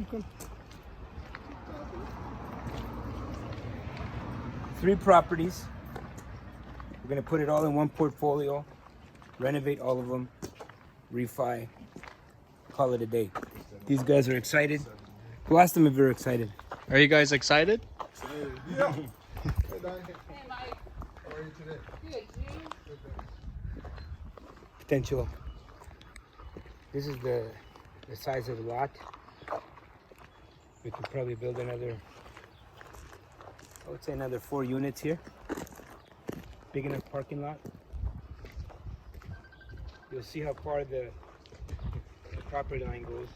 come. 3 properties. We're gonna put it all in one portfolio, renovate all of them, refi, call it a day. These guys are excited. Who asked them if they're excited? Are you guys excited? Yeah. Hey, Mike. How are you today? Good, Potential. This is the size of the lot. We could probably build another, I would say another 4 units here. Big enough parking lot. You'll see how far the property line goes.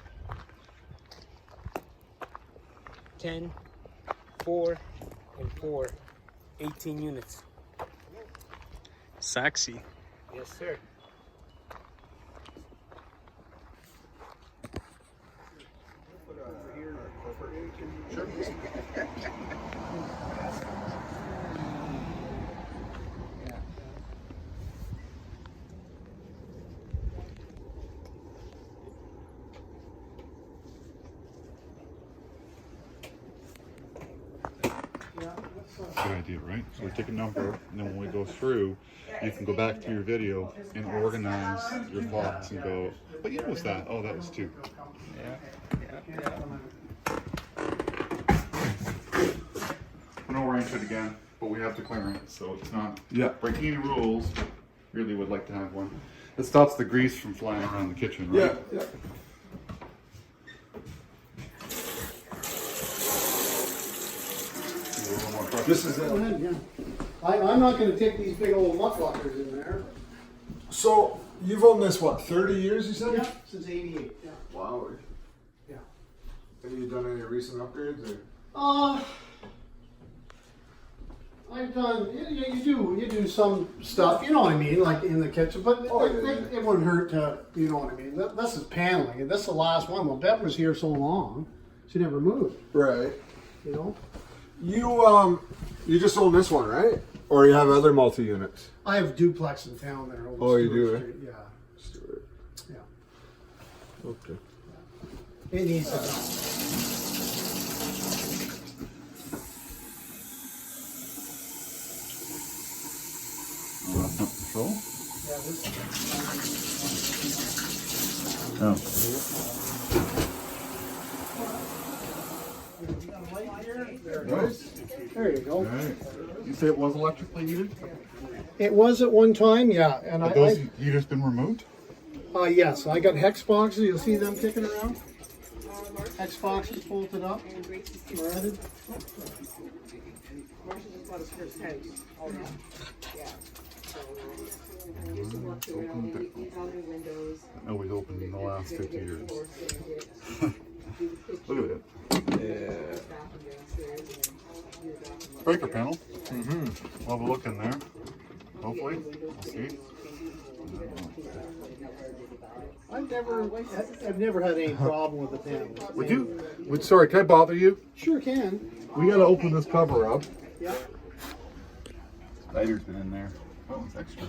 10, 4, and 4, 18 units. Sexy. Yes, sir. Good idea, right? So we take a number, and then when we go through, you can go back to your video and organize your thoughts and go, what year was that? Oh, that was 2. I know we're into it again, but we have to clearance, so it's not breaking any rules. Really would like to have one. It stops the grease from flying around the kitchen, right? Yeah. This is Go ahead, yeah. I'm not gonna take these big old muckluckers in there. So you've owned this what, 30 years? You said? Yeah, since '88, yeah. Wow. Yeah. Have you done any recent upgrades? Or? I've done, you do some stuff, you know what I mean, like in the kitchen, but it wouldn't hurt to, you know what I mean. This is paneling, and this is the last one. Well, Deb was here so long, she never moved, Right. you know. You just own this one, right? Or you have other multi-units? I have duplex in town there. Over Oh, you do, Stewart eh? Street, yeah. Stewart. Yeah. Okay. It needs to be. That's not control? Yeah, this. Oh. There you go. Right. You say it was electrically heated? It was at one time, yeah, and Have those heaters been removed? yes, I got hex boxes. You'll see them kicking around. Hex boxes bolted up, threaded. Always opened in the last 50 years. Look at it. Yeah. Breaker panel. We'll have a look in there. Hopefully. We'll see. I've never had any problem with the panel. Sorry, can I bother you? Sure can. We gotta open this cover up. Yeah. Spider's been in there. Oh, it's extra.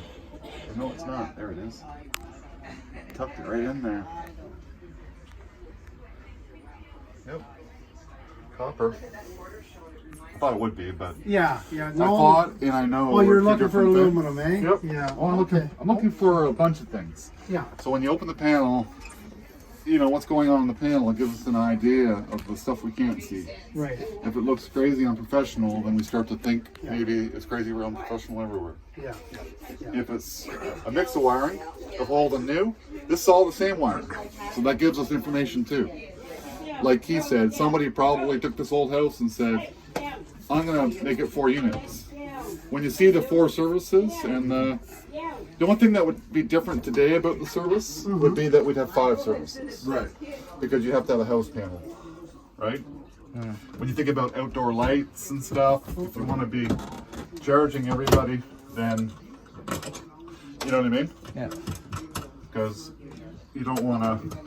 No, it's not. There it is. Tucked it right in there. Yep. Copper. I thought it would be, but Yeah. I thought and I know. Well, you're two looking for different aluminum, eh? Yep. Yeah. Oh, I'm looking for a bunch of things. Yeah. So when you open the panel, you know what's going on in the panel. It gives us an idea of the stuff we can't see. Right. If it looks crazy unprofessional, then we start to think maybe it's crazy or unprofessional everywhere. Yeah. If it's a mix of wiring, of old and new, this is all the same wiring. So that gives us information too. Like he said, somebody probably took this old house and said, I'm gonna make it 4 units. When you see the 4 services and the only thing that would be different today about the service would be that we'd have 5 services. Right. Because you have to have a house panel, right? When you think about outdoor lights and stuff, if you want to be charging everybody, then you know what I mean? Yeah. Because you don't want to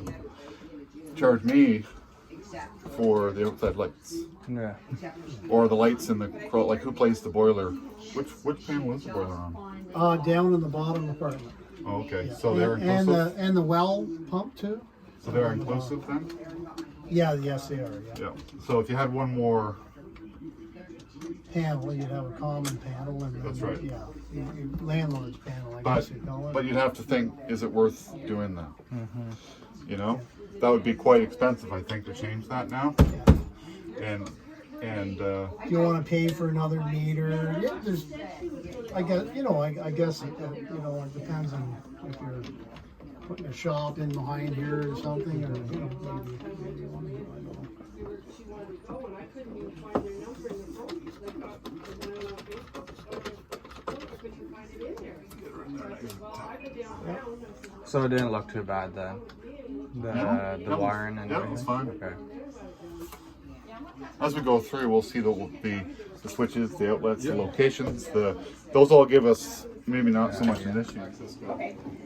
charge me for the outside lights. Yeah. Or the lights in the, like who placed the boiler? Which panel is the boiler on? Down in the bottom apartment. Oh, okay, so they're inclusive? And the well pump too. So they're inclusive then? Yeah, yes, they are. Yeah. Yeah. So if you had one more, Panel, you'd have a common panel, and That's right. Yeah, your landlord's panel, I but guess you call it. but you'd have to think, is it worth doing that? You know, that would be quite expensive, I think, to change that now. Yeah. And Do you want to pay for another meter? Yeah, there's. I guess I guess it, it depends on if you're putting a shop in behind here or something, or maybe you want to. I don't know. So it didn't look too bad then. The wiring and yeah, everything. it's fine. Okay. As we go through, we'll see the switches, the outlets, the locations. Those all give us maybe not so much an issue.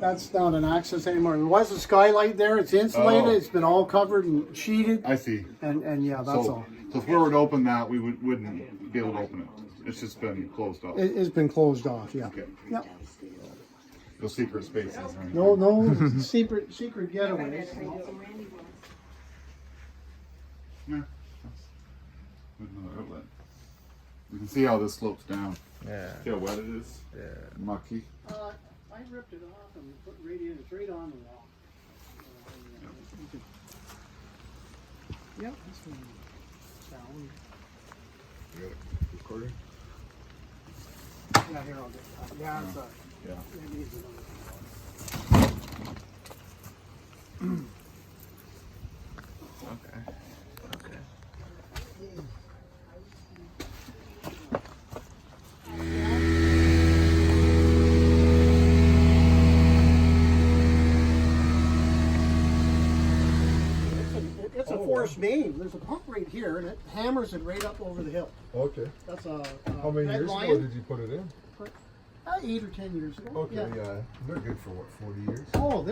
That's not an access anymore. There was a skylight there. It's insulated. Oh. It's been all covered and sheeted. I see. And yeah, that's So, all. so if we were to open that, we wouldn't be able to open it. It's just been closed off. It's been closed off. Yeah. Okay. Yep. No secret spaces. Or anything. No secret getaways. Yeah. There's another outlet. You can see how this slopes down. Yeah. See how wet it is? Yeah. Mucky. I ripped it off and put radiators right on the wall. Yep. This one sound. You got it recording? Yeah, here I'll get that. Yeah, it's Yeah. it needs another. Okay. Okay. It's a forced main. There's a pump right here, and it hammers it right up over the hill. Okay. That's a How many Red years ago Lion. did you put it in? 8 or 10 years ago. Okay, yeah. They're good for what, 40 years? Oh,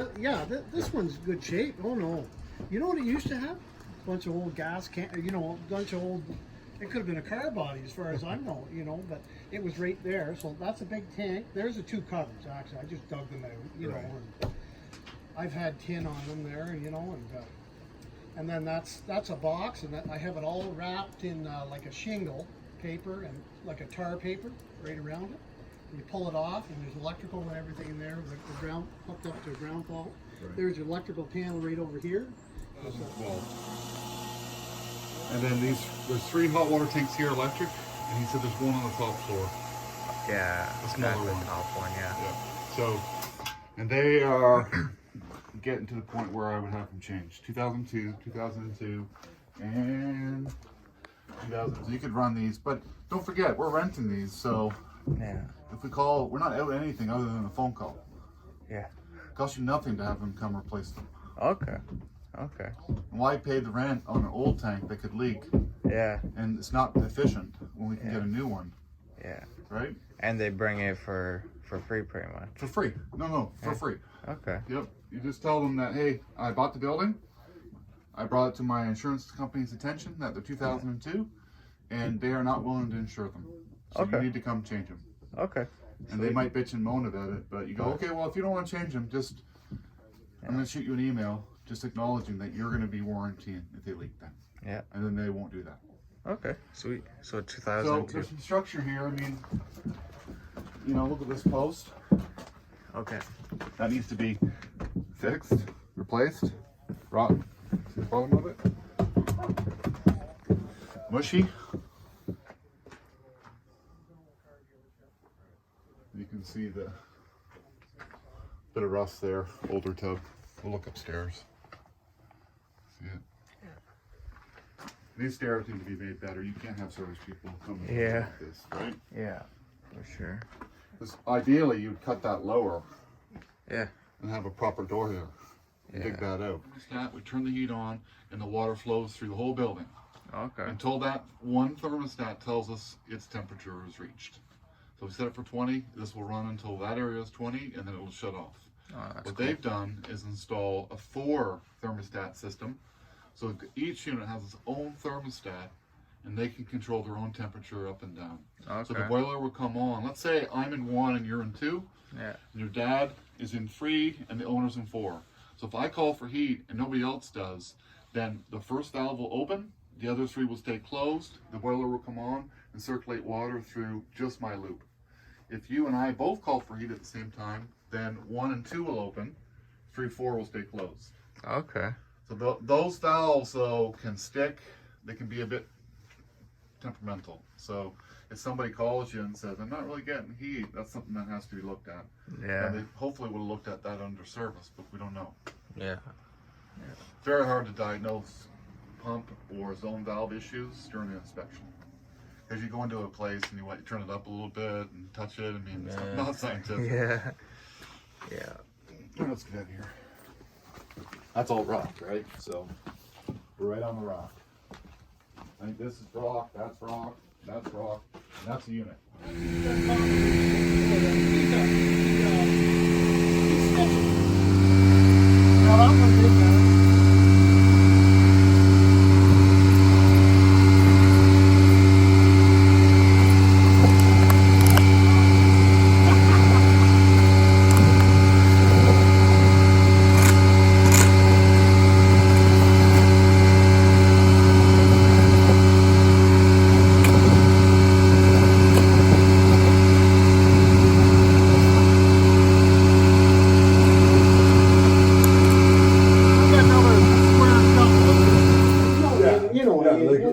this one's good shape. Oh no, you know what it used to have? A bunch of old gas can, a bunch of old. It could have been a car body, as far as I know, but it was right there. So that's a big tank. There's the two covers actually. I just dug them out, Right. And I've had tin on them there, and then that's a box, and I have it all wrapped in like a shingle paper and like a tar paper right around it. And you pull it off, and there's electrical and everything in there, the ground hooked up to a ground fault. Right. There's your electrical panel right over here. And then there's 3 hot water tanks here, electric, and he said there's one on the top floor. Yeah. A That's smaller the one. top one. Yeah. Yeah. So, and they are getting to the point where I would have them changed. 2002, 2002, and 2000. So you could run these, but don't forget we're renting these. So Yeah. if we call, we're not out anything other than a phone call. Yeah. It costs you nothing to have them come replace them. Okay. Okay. Why pay the rent on an old tank that could leak Yeah. and it's not efficient when we can get a new one, Yeah. right? And they bring it for free, pretty much. For free. No, for free. Okay. Yep. You just tell them that, hey, I bought the building. I brought it to my insurance company's attention that they're 2002, and they are not willing to insure them. So Okay. you need to come change them. Okay. And they might bitch and moan about it, but you go, okay, well, if you don't want to change them, just I'm going to shoot you an email just acknowledging that you're going to be warrantying if they leak them. Yeah. And then they won't do that. Okay. Sweet. So So 2002. there's some structure here. I mean, look at this post. Okay. That needs to be fixed, replaced, rock. See the bottom of it? Mushy. You can see the bit of rust there, older tub. We'll look upstairs. See it? These stairs need to be made better. You can't have service people coming in Yeah. like this, right? Yeah. For sure. 'Cause ideally, you'd cut that lower Yeah. and have a proper door there. Dig Yeah. that out. We turn the heat on and the water flows through the whole building Okay. until that one thermostat tells us its temperature is reached. So we set it for 20. This will run until that area is 20 and then it will shut off. Oh, that's What cool. they've done is install a 4 thermostat system. So each unit has its own thermostat and they can control their own temperature up and down. So the Okay. boiler will come on. Let's say I'm in 1 and you're in 2. Yeah. And your dad is in 3 and the owner's in 4. So if I call for heat and nobody else does, then the first valve will open, the other 3 will stay closed, the boiler will come on and circulate water through just my loop. If you and I both call for heat at the same time, then 1 and 2 will open, 3, 4 will stay closed. Okay. So those valves though can stick, they can be a bit temperamental. So if somebody calls you and says, I'm not really getting heat, that's something that has to be looked at. Yeah. And they hopefully would have looked at that under service, but we don't know. Yeah. Very hard to diagnose pump or zone valve issues during the inspection. Because you go into a place and you turn it up a little bit and touch it, I mean, it's not scientific. Yeah. Yeah. Let's get in here. That's all rock, right? So we're right on the rock. I think this is rock, that's rock, and that's a unit.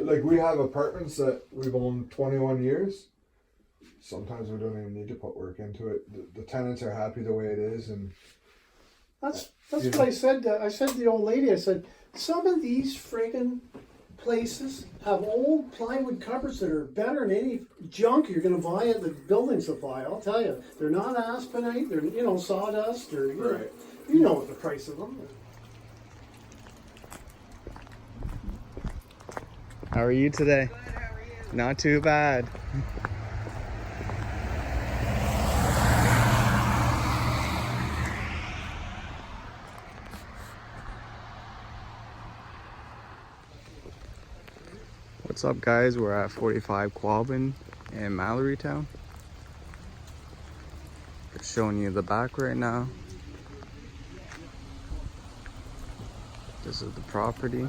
Like we have apartments that we've owned 21 years. Sometimes we don't even need to put work into it. The tenants are happy the way it is, and That's what I said. I said to the old lady, I said, some of these friggin' places have old plywood cupboards that are better than any junk you're gonna buy at the building supply. I'll tell you, they're not aspenite. They're sawdust or Right. you know what the price of them. How are you today? Good, how are you? Not too bad. What's up, guys? We're at 45 Quabbin in Mallorytown. Just showing you the back right now. This is the property.